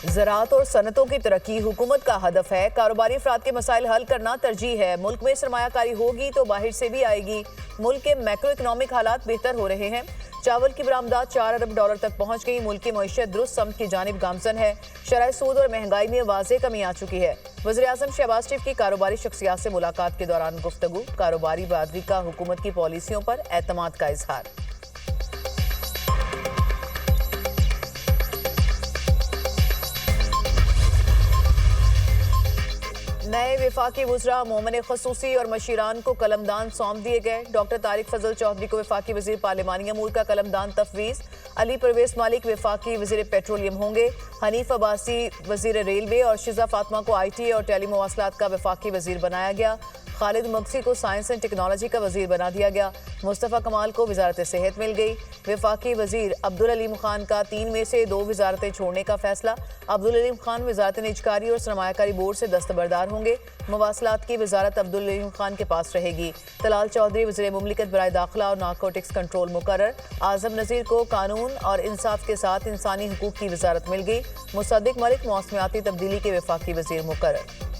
ज़राअत और सनतों की तरक्की हुकूमत का हदफ है। कारोबारी अफराद के मसाइल हल करना तरजीह है। मुल्क में सरमायाकारी होगी तो बाहर से भी आएगी। मुल्क के मैक्रो इकनॉमिक हालात बेहतर हो रहे हैं। चावल की बरामदात $4 अरब तक पहुंच गई। मुल्क की मईशत दुरुस्त समत की जानिब गामजन है। शरह सूद और महंगाई में वाज़ेह कमी आ चुकी है। वज़ीर-ए-आज़म शहबाज शरीफ की कारोबारी शख्सियात से मुलाकात के दौरान गुफ्तगू। कारोबारी बरादरी का हुकूमत की पॉलिसियों पर एतमाद का इजहार। नए वफाकी वज़रा मोमिन खसूसी और मशीरान को कलमदान सौंप दिए गए। डॉक्टर तारिक फजल चौधरी को वफाकी वज़ीर पार्लिमानी अमूर का कलमदान तफवीज़। अली परवेज़ मालिक वफाकी वज़ीर पेट्रोलियम होंगे। हनीफ अब्बासी वज़ीर रेलवे और शिज़ा फातिमा को IT और टेलीमवासलात का वफाकी वज़ीर बनाया गया। खालिद मगसी को साइंस एंड टेक्नोलॉजी का वज़ीर बना दिया गया। मुस्तफ़ा कमाल को वज़ारत सेहत मिल गई। वफाकी वज़ीर अब्दुल अलीम खान का 3 में से 2 वज़ारतें छोड़ने का फैसला। अब्दुल अलीम खान वज़ारत निजकारी और सरमायाकारी बोर्ड से दस्तबरदार होंगे। मवासलात की वज़ारत अब्दुल अलीम खान के पास रहेगी। तलाल चौधरी वज़ीर मुमलिकत बराए दाखिला और नारकोटिक्स कंट्रोल मुकर्रर। आज़म नज़ीर को कानून और इंसाफ के साथ इंसानी हुकूक की वज़ारत मिल गई। मुसद्दिक मलिक मौसमियाती तब्दीली के वफाकी वज़ीर मुकर्रर।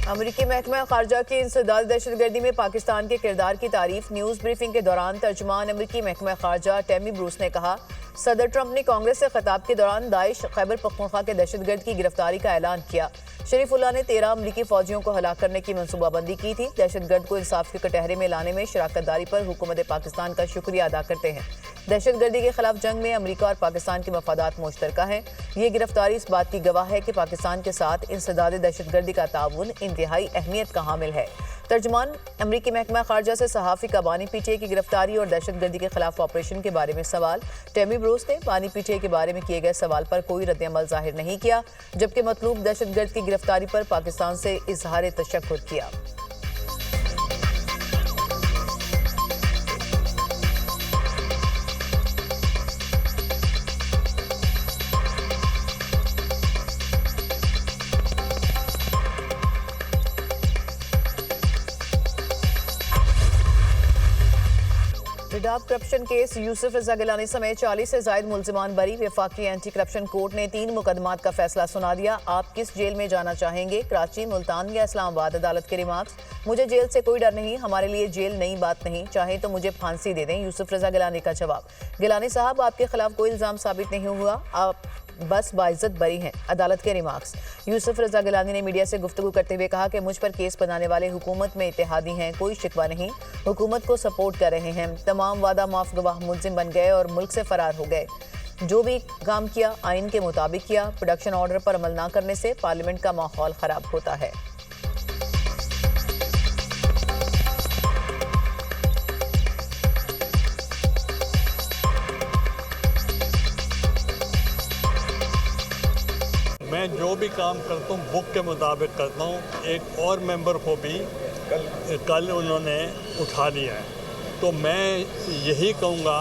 अमरीकी महकमा खारजा की इंसदाद दहशतगर्दी में पाकिस्तान के किरदार की तारीफ। न्यूज़ ब्रीफिंग के दौरान तर्जुमान अमरीकी महकमा खारजा टेमी ब्रूस ने कहा, सदर ट्रंप ने कांग्रेस से खिताब के दौरान दाइश खैबर पख्तूनख्वा के दहशतगर्द की गिरफ्तारी का ऐलान किया। शरीफुल्लाह ने 13 अमरीकी फौजियों को हलाक करने की मनसूबाबंदी की थी। दहशतगर्द को इंसाफ के कटहरे में लाने में शराकत दारी पर हुकूमत पाकिस्तान का शुक्रिया अदा करते हैं। दहशतगर्दी के खिलाफ जंग में अमरीका और पाकिस्तान के मफादात मुश्तरका हैं। ये गिरफ्तारी इस बात की गवाह है कि पाकिस्तान के साथ इंसदाद दहशतगर्दी का ताउन इंतहाई अहमियत का हामिल है। तर्जुमान अमरीकी महकमा खारजा से सहाफ़ी का बानी पीटीए की गिरफ्तारी और दहशतगर्दी के खिलाफ ऑपरेशन के बारे में सवाल। टेमी ब्रूस ने बानी पीटीए के बारे में किए गए सवाल पर कोई रद्द-ए-अमल जाहिर नहीं किया, जबकि मतलूब दहशतगर्द की गिरफ्तारी पर पाकिस्तान से इजहार तशक्कुर किया। रिडाब करप्शन केस यूसुफ रजा गिलानी समेत 40 से ज्यादा मुल्जिमान बरी। वफाकी एंटी करप्शन कोर्ट ने 3 मुकदमात का फैसला सुना दिया। आप किस जेल में जाना चाहेंगे, कराची, मुल्तान या इस्लामाबाद? अदालत के रिमार्क्स, मुझे जेल से कोई डर नहीं, हमारे लिए जेल नई बात नहीं, चाहे तो मुझे फांसी दे दें। यूसुफ रजा गिलानी का जवाब, गिलानी साहब आपके खिलाफ कोई इल्जाम साबित नहीं हुआ, आप बस बाइज्जत बरी हैं। अदालत के रिमार्क्स, यूसुफ रजा गिलानी ने मीडिया से गुफ्तगू करते हुए कहा कि मुझ पर केस बनाने वाले हुकूमत में इत्तेहादी हैं, कोई शिकवा नहीं, हुकूमत को सपोर्ट कर रहे हैं। तमाम वादा माफ गवाह मुल्जिम बन गए और मुल्क से फरार हो गए। जो भी काम किया आइन के मुताबिक किया। प्रोडक्शन ऑर्डर पर अमल न करने से पार्लियामेंट का माहौल खराब होता है। मैं जो भी काम करता हूँ बुक के मुताबिक करता हूँ। एक और मेंबर को भी कल उन्होंने उठा लिया है, तो मैं यही कहूँगा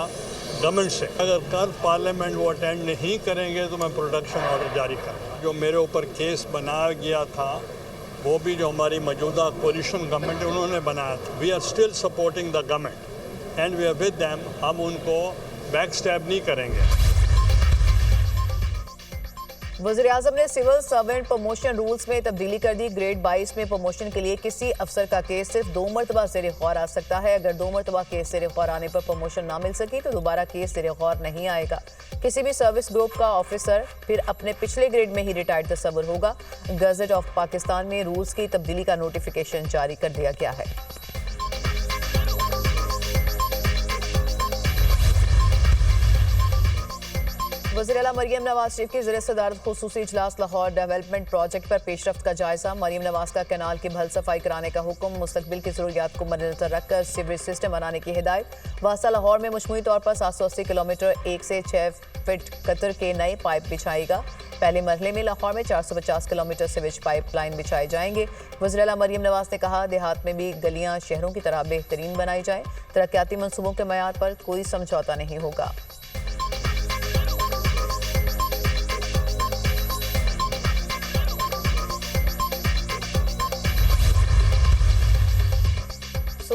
गवर्नमेंट से, अगर कल पार्लियामेंट वो अटेंड नहीं करेंगे तो मैं प्रोडक्शन ऑर्डर जारी करूँगा। जो मेरे ऊपर केस बनाया गया था वो भी जो हमारी मौजूदा कोलिशन गवर्नमेंट है उन्होंने बनाया था। We are still supporting the government and we are with them. हम उनको बैक स्टैब नहीं करेंगे। वज़ीर-ए-आज़म ने सिविल सर्वेंट प्रमोशन रूल्स में तब्दीली कर दी। ग्रेड 22 में प्रमोशन के लिए किसी अफसर का केस सिर्फ 2 मरतबा ज़ेर गौर आ सकता है। अगर 2 मरतबा केस ज़ेर गौर आने पर प्रमोशन ना मिल सकी तो दोबारा केस ज़ेर गौर नहीं आएगा। किसी भी सर्विस ग्रुप का ऑफिसर फिर अपने पिछले ग्रेड में ही रिटायर्ड तस्वर होगा। गज़ट ऑफ पाकिस्तान में रूल्स की तब्दीली का नोटिफिकेशन जारी कर दिया गया है। वज़ीर-ए-आला मरियम नवाज शरीफ की ज़ेर सदारत खुसूसी इजलास। लाहौर डेवलपमेंट प्रोजेक्ट पर पेशरफ्त का जायजा। मरियम नवाज का कैनाल की भल सफाई कराने का हुक्म। मुस्तकबिल की ज़रूरियात को मद्देनज़र रखकर सीवरेज सिस्टम बनाने की हिदायत। वास्ता लाहौर में मजमूई तौर पर 780 किलोमीटर 1 से 6 फीट कतर के नए पाइप बिछाएगा। पहले मरहले में लाहौर में 450 किलोमीटर सीवेज पाइप लाइन बिछाए जाएंगे। वज़ीर-ए-आला मरियम नवाज ने कहा, देहात में भी गलियां शहरों की तरह बेहतरीन बनाई जाएं। तरक्याती मनसूबों के मयार पर कोई समझौता नहीं होगा।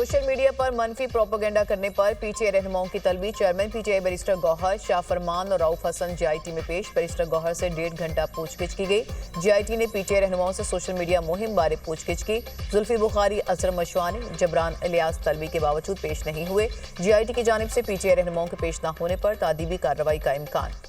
सोशल मीडिया पर मनफी प्रोपेगेंडा करने पर पीटीआई रहनुमाओं की तलबी। चेयरमैन पीटीआई बैरिस्टर गौहर, शाह फरमान और रऊफ हसन जीआईटी में पेश। बैरिस्टर गौहर से 1.5 घंटा पूछगिछ की गई। जीआईटी ने पीटीआई रहनुमाओं से सोशल मीडिया मुहिम बारे पूछगिछ की। जुल्फी बुखारी, असरम मशवानी, जबरान इलियास तलबी के बावजूद पेश नहीं हुए। जीआईटी की जानिब से पीटीआई रहनुमाओं के पेश न होने पर तादीबी कार्रवाई का इम्कान।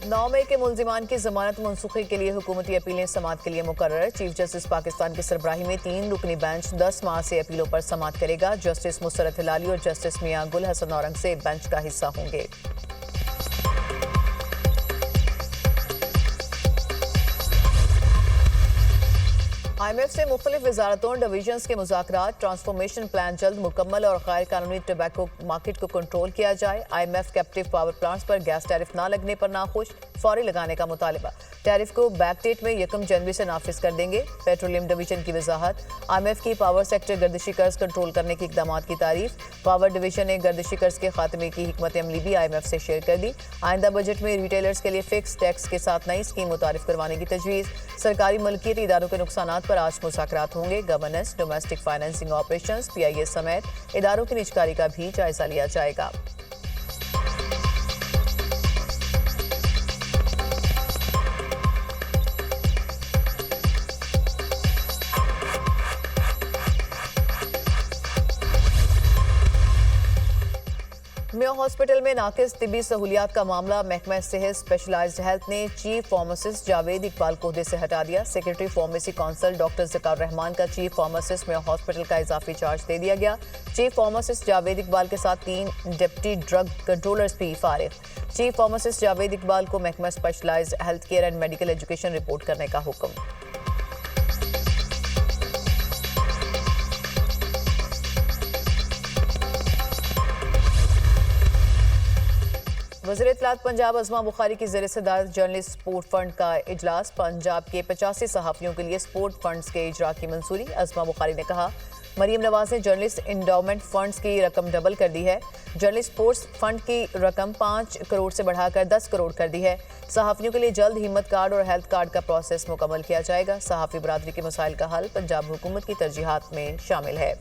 नौ मई के मुल्जिमान की जमानत मनसूखी के लिए हुकूमती अपीलें समाअत के लिए मुकर्रर। चीफ जस्टिस पाकिस्तान की सरबराही में 3 रुकनी बेंच 10 माह से अपीलों पर समाअत करेगा। जस्टिस मुसरत हिलाली और जस्टिस मियां गुल हसन औरंगजेब बेंच का हिस्सा होंगे। IMF से मुख्तलिफ वजारतों डिवीजन्स के मुज़ाकरात। ट्रांसफॉर्मेशन प्लान जल्द मुकम्मल और गैर कानूनी टबैको मार्केट को कंट्रोल किया जाए। IMF कैप्टिव पावर प्लांट्स पर गैस टैरिफ न लगने पर नाखुश, फौरी लगाने का मुतालिबा। टैरिफ को बैकडेट में 1 जनवरी से नाफिज कर देंगे। पेट्रोलियम डिवीजन की वजाहत। IMF की पावर सेक्टर गर्दिशी कर्ज कंट्रोल करने के इकदाम की तारीफ। पावर डिवीजन ने गर्दिशी कर्ज के खात्मे की हिकमत अमली भी IMF से शेयर कर दी। आइंदा बजट में रिटेलर्स के लिए फिक्स टैक्स के साथ नई स्कीम मुतारिफ करवाने की तजवीज़। सरकारी मलकियती इदारों के नुकसानात पर आज मुज़ाकरात होंगे। Governance, domestic financing operations, PIA समेत इदारों की निजकारी का भी जायजा लिया जाएगा। मेयो हॉस्पिटल में नाकिस तिबी सहूलियात का मामला। महकमा सेहत स्पेशलाइज्ड हेल्थ ने चीफ फार्मासिस्ट जावेद इकबाल को ओहदे से हटा दिया। सेक्रेटरी फार्मेसी काउंसिल डॉक्टर ज़कार रहमान का चीफ फार्मासिस्ट मेयो हॉस्पिटल का इजाफी चार्ज दे दिया गया। चीफ फार्मासिस्ट जावेद इकबाल के साथ 3 डिप्टी ड्रग कंट्रोलर्स भी फारिग। चीफ फार्मासिस्ट जावेद इकबाल को महकमा specialised health care and medical education report करने का हुक्म। वज़ीर इत्तलात पंजाब अज़मा बुखारी की ज़ेर सदारत जर्नलिस्ट स्पोर्ट फंड का इजलास। पंजाब के 85 सहाफ़ियों के लिए स्पोर्ट फंड्स के इजरा की मंजूरी। अज़मा बुखारी ने कहा, मरीम नवाज ने जर्नलिस्ट इंडोमेंट फंड्स की रकम डबल कर दी है। जर्नलिस्ट स्पोर्ट्स फंड की रकम 5 करोड़ से बढ़ाकर 10 करोड़ कर दी है। सहाफ़ियों के लिए जल्द हिम्मत कार्ड और हेल्थ कार्ड का प्रोसेस मुकम्मल किया जाएगा। सहाफ़ी बरादरी के मसाइल का हल पंजाब हुकूमत की तरजीहात में शामिल है।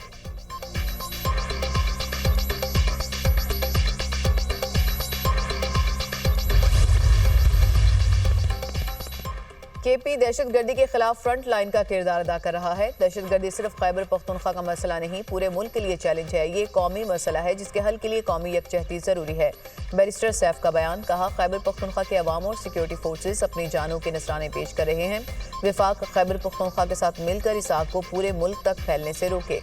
KP दहशतगर्दी के खिलाफ फ्रंट लाइन का किरदार अदा कर रहा है। दहशतगर्दी सिर्फ खैबर पख्तूनख्वा का मसला नहीं, पूरे मुल्क के लिए चैलेंज है। ये कौमी मसला है जिसके हल के लिए कौमी यकजहती जरूरी है। बैरिस्टर सैफ का बयान। कहा, खैबर पख्तूनख्वा के अवाम और सिक्योरिटी फोर्सेस अपनी जानों के नजराने पेश कर रहे हैं। विफाक खैबर पख्तूनख्वा के साथ मिलकर इस आग को पूरे मुल्क तक फैलने से रोके।